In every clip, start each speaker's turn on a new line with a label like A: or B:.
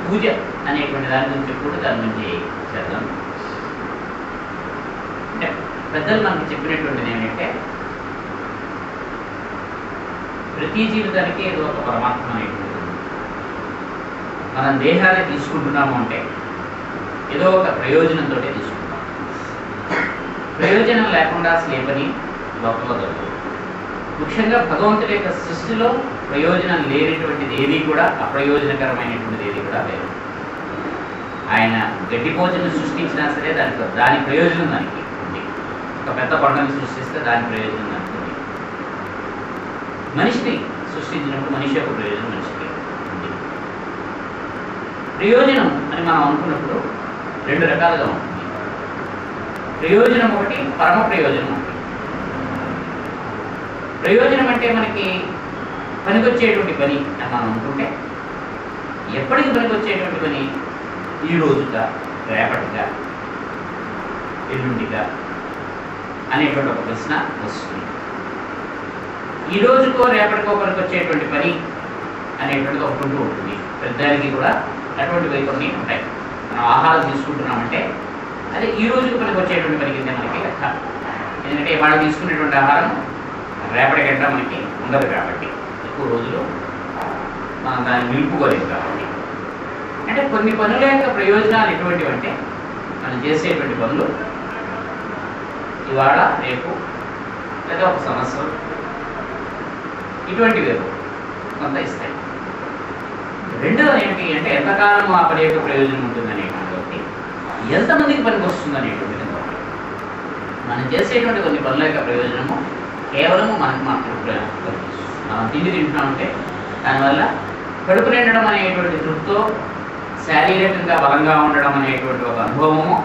A: పూజ అనేటువంటి దాని గురించి చెప్పుకుంటూ దాని గురించి చేద్దాం. అంటే పెద్దలు మనకి చెప్పినటువంటిది ఏంటంటే ప్రతి జీవితానికి ఏదో ఒక పరమాత్మ అనేటువంటిది. మనం దేహాన్ని తీసుకుంటున్నాము అంటే ఏదో ఒక ప్రయోజనంతో తీసుకుంటాం. ప్రయోజనం లేకుండా అసలు ఏ పని లోకంలో జరుగుతుంది. ముఖ్యంగా భగవంతుడి యొక్క సృష్టిలో ప్రయోజనం లేనటువంటిది ఏది కూడా, అప్రయోజనకరమైనటువంటిది ఏది కూడా లేదు. ఆయన గడ్డిపోచను సృష్టించినా సరే దాని ప్రయోజనం దానికి ఉంది. ఒక పెద్ద కొండని సృష్టిస్తే దాని ప్రయోజనం దానికి ఉంది. మనిషిని సృష్టించినప్పుడు మనిషి యొక్క ప్రయోజనం మనిషికి ఉంది. ప్రయోజనం అని మనం అనుకున్నప్పుడు రెండు రకాలుగా ఉంటుంది. ప్రయోజనం ఒకటి, పరమ ప్రయోజనం ఒకటి. ప్రయోజనం అంటే మనకి పనికొచ్చేటువంటి పని అని మనం అనుకుంటే, ఎప్పటికి పనికొచ్చేటువంటి పని? ఈ రోజుగా, రేపటిగా, ఎల్లుండిగా అనేటువంటి ఒక ప్రశ్న వస్తుంది. ఈ రోజుకో రేపటికో పనికొచ్చేటువంటి పని అనేటువంటిది ఒకటి ఉంటూ ఉంటుంది. పెద్దానికి కూడా అటువంటివి కొన్ని ఉంటాయి. మనం ఆహారం తీసుకుంటున్నామంటే అదే ఈ రోజుకి పనికి వచ్చేటువంటి పని కింద మనకి లెక్క. ఎందుకంటే ఇవాళ తీసుకునేటువంటి ఆహారం రేపటికంటే మనకి ఉండదు కాబట్టి, ఎక్కువ రోజులు మనం దాన్ని నిలుపుకోలేదు కాబట్టి. అంటే కొన్ని పనుల యొక్క ప్రయోజనాలు ఎటువంటివి అంటే, మనం చేసేటువంటి పనులు ఇవాళ రేపు లేదా ఒక సంవత్సరం ఇటువంటివి కొంత ఇస్తాయి. రెండవది ఏమిటి అంటే, ఎంతకాలం ఆ పని యొక్క ప్రయోజనం ఉంటుందనేటువంటి, ఎంతమందికి పనికి వస్తుంది అనేటువంటిది. మనం చేసేటువంటి కొన్ని పనుల యొక్క ప్రయోజనము కేవలము మనకు మాత్రమే. మనం తిండి తింటున్నామంటే దానివల్ల కడుపు నిండడం అనేటువంటి తృప్తితో శారీరకంగా బలంగా ఉండడం అనేటువంటి ఒక అనుభవము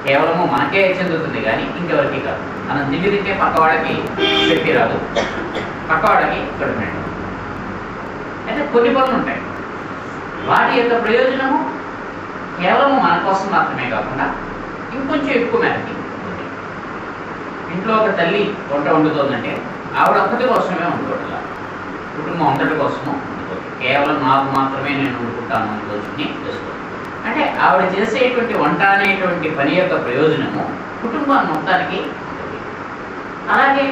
A: కేవలము మనకే చెందుతుంది కానీ ఇంకెవరికి కాదు. మనం తిండి తింటే పక్కవాడికి శక్తి రాదు, పక్కవాడికి కడుపు నిండదు. అయితే కొన్ని పనులు ఉంటాయి, వాటి యొక్క ప్రయోజనము కేవలం మన కోసం మాత్రమే కాకుండా ఇంకొంచెం ఎక్కువ మేరకి. ఇంట్లో ఒక తల్లి వంట వండుతోందంటే ఆవిడ ఒక్కటి కోసమే వండుకోవట్లా, కుటుంబం అంతటి కోసము వండుకోవచ్చు. కేవలం నాకు మాత్రమే నేను వండుకుంటాను అనుకోవచ్చుని చేసుకోవచ్చు. అంటే ఆవిడ చేసేటువంటి వంట అనేటువంటి పని యొక్క ప్రయోజనము కుటుంబాన్ని మొత్తానికి ఉంటుంది. అలాగే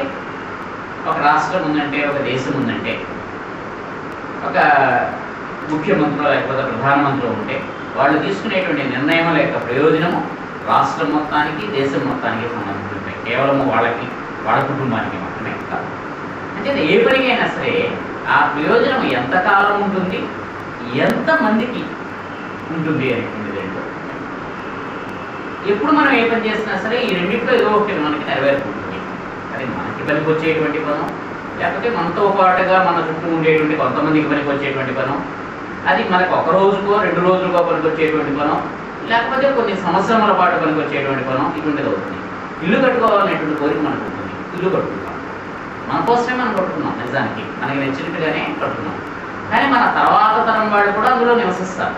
A: ఒక రాష్ట్రం ఉందంటే, ఒక దేశం ఉందంటే, ఒక ముఖ్యమంత్రులు లేకపోతే ప్రధానమంత్రులు ఉంటే వాళ్ళు తీసుకునేటువంటి నిర్ణయముల యొక్క ప్రయోజనము రాష్ట్రం మొత్తానికి, దేశం మొత్తానికి సంబంధించి ఉంటాయి. కేవలము వాళ్ళకి, వాళ్ళ కుటుంబానికి మాత్రమే కాదు. అంటే ఏ పనికైనా సరే ఆ ప్రయోజనం ఎంతకాలం ఉంటుంది, ఎంతమందికి ఉంటుంది అనేటువంటిది రెండు. ఎప్పుడు మనం ఏ పని చేసినా సరే ఈ రెండింటిలో ఏదో ఒకటి మనకి నెరవేరుతుంటుంది. అది మనకి పనికి వచ్చేటువంటి పను, లేకపోతే మనతో పాటుగా మన చుట్టూ ఉండేటువంటి కొంతమందికి పనికి వచ్చేటువంటి పను, అది మనకు ఒక రోజుకో 2 రోజులకో పనికి వచ్చేటువంటి పను, లేకపోతే కొన్ని సంవత్సరాల పాటు పనికి వచ్చేటువంటి పను, ఇటువంటిది అవుతుంది. ఇల్లు కట్టుకోవాలనేటువంటి కోరిక మనకు ఉంటుంది, ఇల్లు కట్టుకుంటాం. మన కోసమే మనం కట్టుకున్నాం, నిజానికి మనకి నచ్చినట్టుగానే కట్టుకున్నాం. కానీ మన తర్వాత తరం వాళ్ళు కూడా అందులో నివసిస్తారు.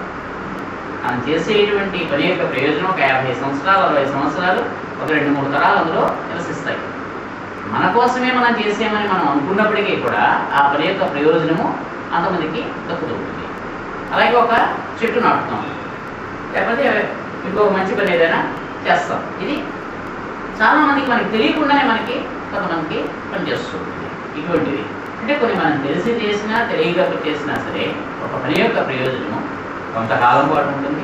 A: మనం చేసేటువంటి పని యొక్క ప్రయోజనం ఒక 50 సంవత్సరాలు, 60 సంవత్సరాలు, ఒక 2-3 తరాలు అందులో నివసిస్తాయి. మన కోసమే మనం చేసేమని మనం అనుకున్నప్పటికీ కూడా ఆ పని యొక్క ప్రయోజనము అంతమందికి దక్కుతుంది. అలాగే ఒక చెట్టు నాటుతాం, లేకపోతే ఇంకొక మంచి పని ఏదైనా చేస్తాం. ఇది చాలామందికి మనకి తెలియకుండానే మనకి కొంతమందికి పనిచేస్తుంది. ఇటువంటిది అంటే కొన్ని మనం తెలిసి చేసినా తెలియక చేసినా సరే ఒక పని యొక్క ప్రయోజనము కొంతకాలం పాటు ఉంటుంది,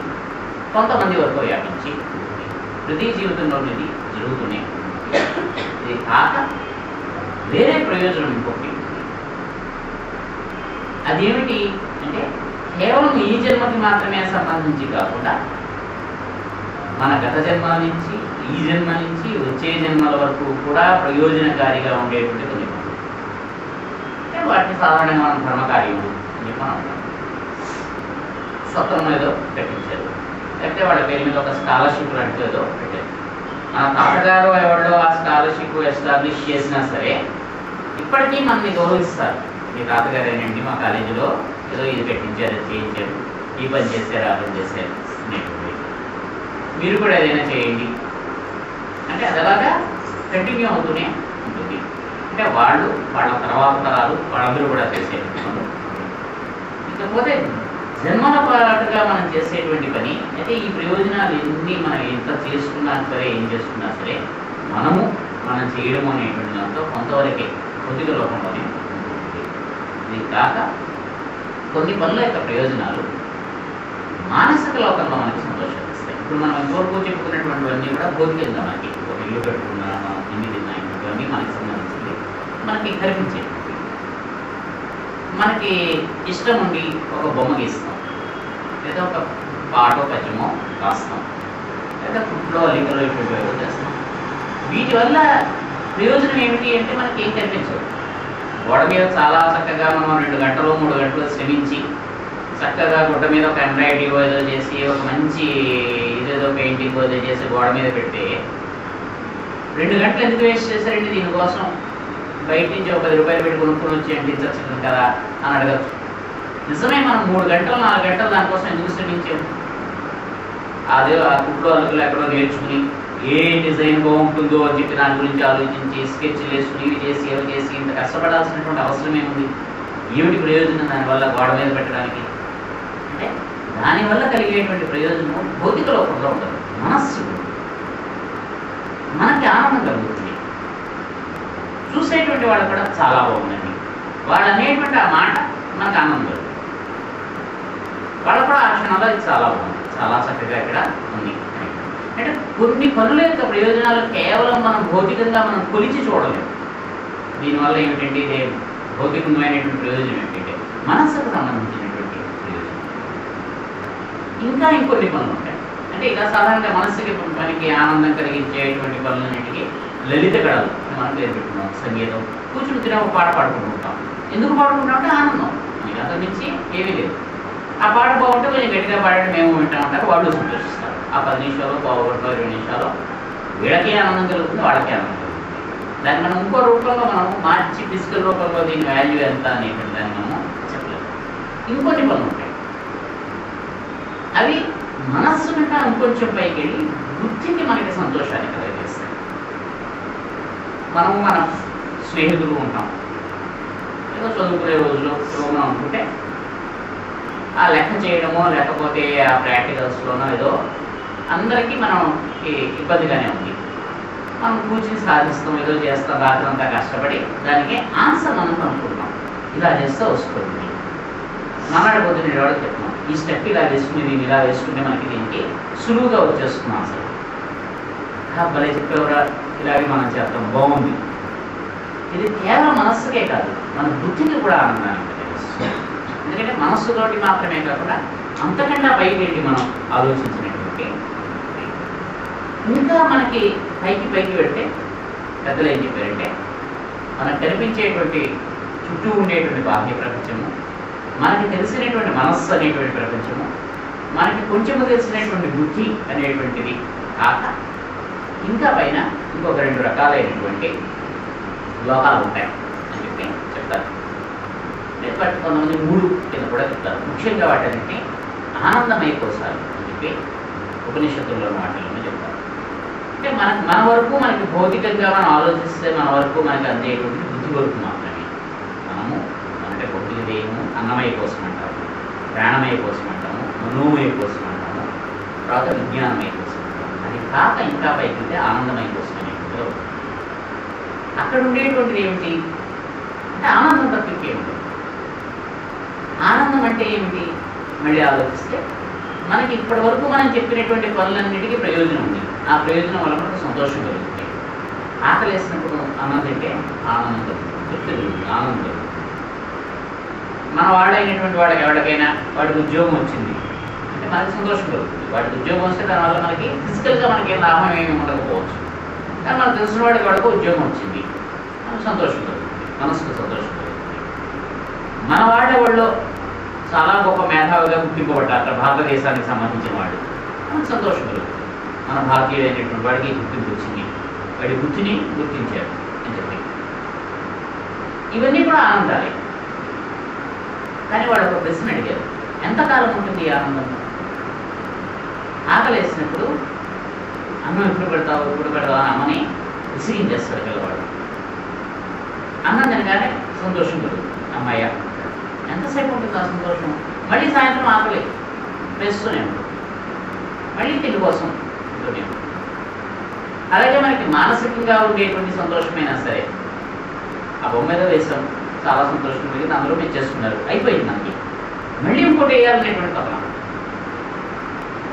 A: కొంతమంది వరకు వ్యాపించి ఉంటుంది. ప్రతి జీవితంలో ఇది జరుగుతూనే ఉంటుంది. ఇది కాక వేరే ప్రయోజనం ఇంకొకటి. అదేమిటి అంటే, కేవలం ఈ జన్మకి మాత్రమే సంబంధించి కాకుండా మన గత జన్మల నుంచి, ఈ జన్మ నుంచి వచ్చే జన్మల వరకు కూడా ప్రయోజనకారిగా ఉండేటువంటి కొన్ని పనులు. వాటిని సాధారణంగా మనం ధర్మకార్యములు అని చెప్పి మనం అంటాం. స్వతంత్రం ఏదో కట్టించారు, లేకపోతే వాళ్ళ పేరు మీద ఒక స్కాలర్షిప్ లాంటిది ఏదో పెట్టారు. మన తాతగారు ఎవరిలో ఆ స్కాలర్షిప్ ఎస్టాబ్లిష్ చేసినా సరే ఇప్పటికీ మనల్ని గౌరవిస్తారు. మీ తాతగారేనండి మా కాలేజీలో ఏదో ఇది పెట్టించారు, చేయించారు, ఈ పని చేశారు, ఆ పని చేశారు అనేటువంటి, మీరు కూడా ఏదైనా చేయండి అంటే అది అలాగా కంటిన్యూ అవుతూనే ఉంటుంది. అంటే వాళ్ళ తర్వాత తరాలు వాళ్ళందరూ కూడా చేసే పనులు. ఇకపోతే జన్మల పాటుగా మనం చేసేటువంటి పని అయితే ఈ ప్రయోజనాలు ఎన్ని మనం ఎంత చేసుకున్నా సరే ఏం చేసుకున్నా సరే మనం చేయడం అనేటువంటి దాంతో కొంతవరకే భౌతిక లోకంలోనే ఉంటుంది. ఇది కాక కొన్ని పనుల యొక్క ప్రయోజనాలు మానసిక లోకంలో మనకి సంతోషాలు ఇస్తాయి. ఇప్పుడు మనం ఇంతవరకు చెప్పుకున్నటువంటివన్నీ కూడా భౌతికంగా మనకి ఒక ఇల్లు కట్టుకున్నా మనం ఇన్ని తిన్నా ఇవన్నీ మనకి సంబంధించింది మనకి కనిపించేది. మనకి ఇష్టం ఉండి ఒక బొమ్మ గీస్తాం, లేదా ఒక పాటో పద్యమో రాస్తాం, లేదా ఫుడ్లో లింగలో ఇటువంటి చేస్తాం. వీటి వల్ల ప్రయోజనం ఏమిటి అంటే మనకి ఏం కనిపించదు. గోడ మీద చాలా చక్కగా మనం 2 గంటలు 3 గంటలు శ్రమించి చక్కగా గుడ్డ మీద ఒక ఎంబ్రాయిడరీ ఏదో చేసి ఒక మంచి ఇదేదో పెయింటింగ్ ఏదో చేసి గోడ మీద పెడితే 2 గంటలు ఎందుకు వేస్ట్ చేశారండి దీనికోసం? బయట నుంచి ఒక 10 రూపాయలు పెట్టి కొనుక్కొని వచ్చి అంటించచ్చు కదా అని అడగచ్చు. నిజమే, మనం 3 గంటలు 4 గంటలు దానికోసం ఎందుకు శ్రమించాము? అదే ఆ కుట్లో అలుగులు ఎక్కడో నేర్చుకుని ఏ డిజైన్ బాగుంటుందో అని చెప్పి దాని గురించి ఆలోచించి స్కెచ్లు వేసుకుని ఇవి చేసి ఏవి చేసి ఇంత కష్టపడాల్సినటువంటి అవసరం ఏముంది? ఏమిటి ప్రయోజనం దానివల్ల గోడ మీద పెట్టడానికి? అంటే దానివల్ల కలిగేటువంటి ప్రయోజనం భౌతిక లోకంలో ఉంటుంది. మనస్సు మనకి ఆనందం కలుగుతుంది. చూసేటువంటి వాళ్ళు కూడా చాలా బాగుందండి వాళ్ళు అనేటువంటి ఆ మాట మనకు ఆనందం కలుగుతుంది. వాళ్ళు కూడా ఆ క్షణంలో ఇది చాలా బాగుంది, చాలా చక్కగా ఇక్కడ ఉంది. అంటే కొన్ని పనుల యొక్క ప్రయోజనాలు కేవలం మనం భౌతికంగా మనం కొలిచి చూడలేము. దీనివల్ల ఏమిటంటే ఇదే భౌతికమైనటువంటి ప్రయోజనం ఏమిటంటే మనస్సుకు సంబంధించినటువంటి ప్రయోజనం. ఇంకా ఇంకొన్ని పనులు ఉంటాయి. అంటే ఇలా సాధారణంగా మనస్సుకి పనికి ఆనందం కలిగించేటువంటి పనులన్నిటికీ లలిత కళలు మనం పేరు పెట్టుకున్నాం. సంగీతం, కూర్చుని తినే ఒక పాట పాడుకుంటుంటాం. ఎందుకు పాడుకుంటాం అంటే ఆనందం, మనకి అంతకు మించి ఏమీ లేదు. ఆ పాట బాగుంటే కొంచెం గట్టిగా పాడండి మేము వింటామంటారు, వాళ్ళు సంతోషిస్తారు. ఆ 10 నిమిషాలు, 15 నిమిషాలు వీళ్ళకి ఆనందం కలుగుతుంది, వాళ్ళకి ఆనందం కలుగుతుంది. దాన్ని మనం ఇంకో రూపంలో మనం మార్చి ఫిజికల్ రూపంలో దీని వాల్యూ ఎంత అనేటువంటి దాన్ని మనము చెప్పలేము. ఇంకొన్ని పనులు ఉంటాయి, అవి మనస్సు కంటే ఇంకొంచెం పైకి వెళ్ళి బుద్ధికి మనకి సంతోషాన్ని కలిగజేస్తాయి. మనం మన స్నేహితులు ఉంటాం, ఏదో చదువుకునే రోజులు మనం అనుకుంటే ఆ లెక్క చేయడమో లేకపోతే ఆ ప్రాక్టికల్స్లోనో ఏదో అందరికీ మనం ఇబ్బందిగానే ఉంది. మనం కూర్చుని సాధిస్తాం, ఏదో చేస్తాం, రాత్రి అంతా కష్టపడి దానికి ఆన్సర్ మనం కనుక్కుంటాం. ఇలా చేస్తే వస్తుంది. మాట్లాడిపోతున్న వాడు చెప్తాం, ఈ స్టెప్ ఇలా వేసుకుని దీన్ని ఇలా వేసుకుంటే మనకి దీనికి సులువుగా వచ్చేస్తుంది ఆన్సర్. భలే చెప్పేవరా, ఇలాగే మనం చేస్తాం, బాగుంది. ఇది కేవలం మనస్సుకే కాదు, మన బుద్ధికి కూడా ఆనందాన్ని కలిగిస్తుంది. ఎందుకంటే మనస్సుతోటి మాత్రమే కాకుండా అంతకన్నా పైకి వెళ్ళి మనం ఆలోచించినటువంటి ఇంకా మనకి పైకి వెళ్తే పెద్దలు ఏం చెప్పారంటే మనకు కనిపించేటువంటి చుట్టూ ఉండేటువంటి బాహ్య ప్రపంచము, మనకి తెలిసినటువంటి మనస్సు అనేటువంటి ప్రపంచము, మనకి కొంచెము తెలిసినటువంటి బుద్ధి అనేటువంటిది కాక ఇంకా పైన ఇంకొక 2 రకాలైనటువంటి లోకాలు ఉంటాయి అని చెప్పి చెప్తారు. బట్ కొంతమంది 3 కింద కూడా చెప్తారు. ముఖ్యంగా వాటిని ఆనందమయ కోశాలు అని చెప్పి ఉపనిషత్తుల్లో వాటిల్లో చెప్తారు. అంటే మన వరకు మనకి భౌతికంగా మనం ఆలోచిస్తే మన వరకు మనకి అందేటువంటి బుద్ధి వరకు మాత్రమే. మనము అంటే భౌతిక దేహము అన్నమయ కోసం అంటాము, ప్రాణమయ కోసం అంటాము, మనోమయ కోసం అంటాము, తర్వాత విజ్ఞానమయ కోసం అంటాము. అది కాక ఇంకా పైకి వెళ్తే ఆనందమయ కోసం అనేటువంటిది. అక్కడ ఉండేటువంటిది ఏమిటి అంటే ఆనందం తప్పికే ఉంటుంది. ఆనందం అంటే ఏమిటి మళ్ళీ ఆలోచిస్తే మనకి ఇప్పటి వరకు మనం చెప్పినటువంటి పనులన్నిటికీ ప్రయోజనం ఉంది. ఆ ప్రయోజనం వల్ల మనకు సంతోషం కలుగుతుంది. ఆకలి వేసినప్పుడు అన్నం తింటే ఆనందం కలుగుతుంది, తృప్తి కలుగుతుంది, ఆనందం కలుగుతుంది. మన వాడైనటువంటి వాడికి ఎవరికైనా వాడికి ఉద్యోగం వచ్చింది అంటే మనకి సంతోషం కలుగుతుంది. వాడికి ఉద్యోగం వస్తే దానివల్ల మనకి ఫిజికల్గా మనకి లాభం ఏమి ఉండకపోవచ్చు, కానీ మనకు తెలిసిన వాడికి ఉద్యోగం వచ్చింది, మనకు సంతోషం కలుగుతుంది, మనసుకు సంతోషం కలుగుతుంది. మన వాళ్ళు చాలా గొప్ప మేధావిగా గుర్తింపబడ్డారు భారతదేశానికి సంబంధించిన వాడు, మనకు సంతోషం కలుగుతుంది. మన భారతీయుడైనటువంటి వాడికి గుర్తింపు వచ్చింది, వాడి బుద్ధిని గుర్తించారు అని చెప్పి ఇవన్నీ కూడా ఆనందాలే. కానీ వాడు ఒక ప్రశ్న అడిగారు, ఎంతకాలం ఉంటుంది ఈ ఆనందం? ఆకలి వేసినప్పుడు అన్నం ఎప్పుడు పెడతావు అని అమ్మని విసిగించేస్తాడు పిల్లవాడు. అన్నం తినగానే సంతోషం కలుగుతుంది, అమ్మాయ్య. ఎంతసేపు ఉంటుంది ఆ సంతోషం? మళ్ళీ సాయంత్రం ఆకలి వేస్తూనే ఉంటుంది, మళ్ళీ తిండి కోసం ఉంటూనే ఉంటుంది. అలాగే మనకి మానసికంగా ఉండేటువంటి సంతోషమైనా సరే, ఆ బొమ్మ మీద వేసాం, చాలా సంతోషం కలిగింది, అందరూ మీరు చేసుకున్నారు, అయిపోయింది మనకి. మళ్ళీ ఇంకోటి వేయాలనేటువంటి తపన,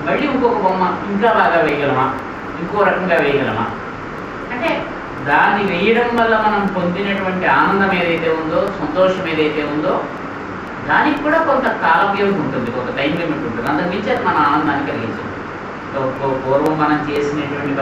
A: మళ్ళీ ఇంకొక బొమ్మ ఇంకా బాగా వేయగలమా, ఇంకో రకంగా వేయగలమా అంటే దాన్ని వేయడం వల్ల మనం పొందినటువంటి ఆనందం ఏదైతే ఉందో, సంతోషం ఏదైతే ఉందో, దానికి కూడా కొంత కాల వ్యవధి ఉంటుంది, కొంత టైం లిమిట్ ఉంటుంది. అంతకు మించి అది మన ఆనందాన్ని కలిగించింది. పూర్వం మనం చేసినటువంటి